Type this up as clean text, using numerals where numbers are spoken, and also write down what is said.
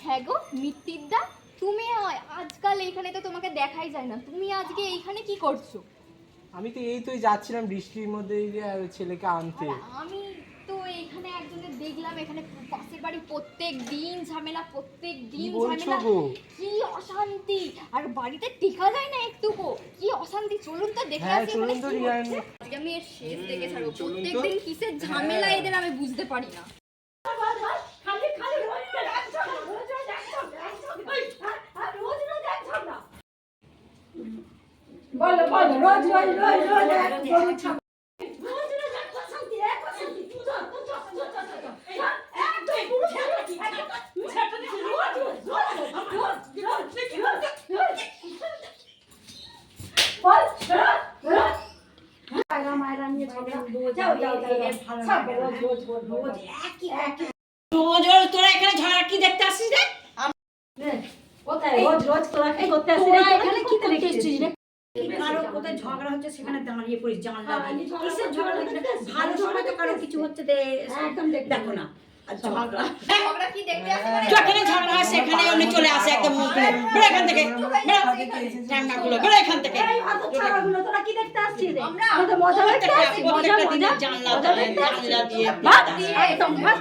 হ্যাঁ গো মিত্তিরদা, তুমি আজকাল এইখানে তো তোমাকে দেখাই যায় না, তুমি আজকে এইখানে কি করছো? আমি তো এই তো যাচ্ছিলাম বৃষ্টির মধ্যে ছেলেকে আনতে। আমি তো এইখানে একজনের দেখলাম, এখানে পাশের বাড়ি প্রত্যেক দিন ঝামেলা, প্রত্যেক দিন ঝামেলা, কি অশান্তি, আর বাড়িতে টিকা যায় না একটুকু, কি অশান্তি। চলুন তো দেখে আসি। আজকে আমি এর শেষ দেখে ছাড়বো, প্রত্যেকদিন কিসের ঝামেলা এদের আমি বুঝতে পারি না। বলো বলো, রোজ রোজ রোজ রোজ তোরা এখানে ঝগড়া কি দেখতে আসছিস রে? কোথায় রোজ রোজ তোরা কি করতে আসছিস রে? এখানে কি করতে আসছিস রে? কারো কোথায় ঝগড়া হচ্ছে সেখানে দাঁড়িয়ে পড়িস জানলা দিয়ে। কিসের ঝগড়া হচ্ছে? ভালো সময় তো কারো কিছু হচ্ছে একদম দেখো না। ঝগড়া কি দেখতে আসে? যেখানে ঝগড়া হয় সেখানে উনি চলে আসে একদম মুখ দিয়ে। বেরো এখান থেকে, ঠান্ডাগুলো বেরো এখান থেকে। ছাড়াগুলো তোরা কি দেখতে আসছিস রে? আমাদের মজা দেখতে আসছিস? মজা মজা জানলা দিয়ে একদম ভাগ।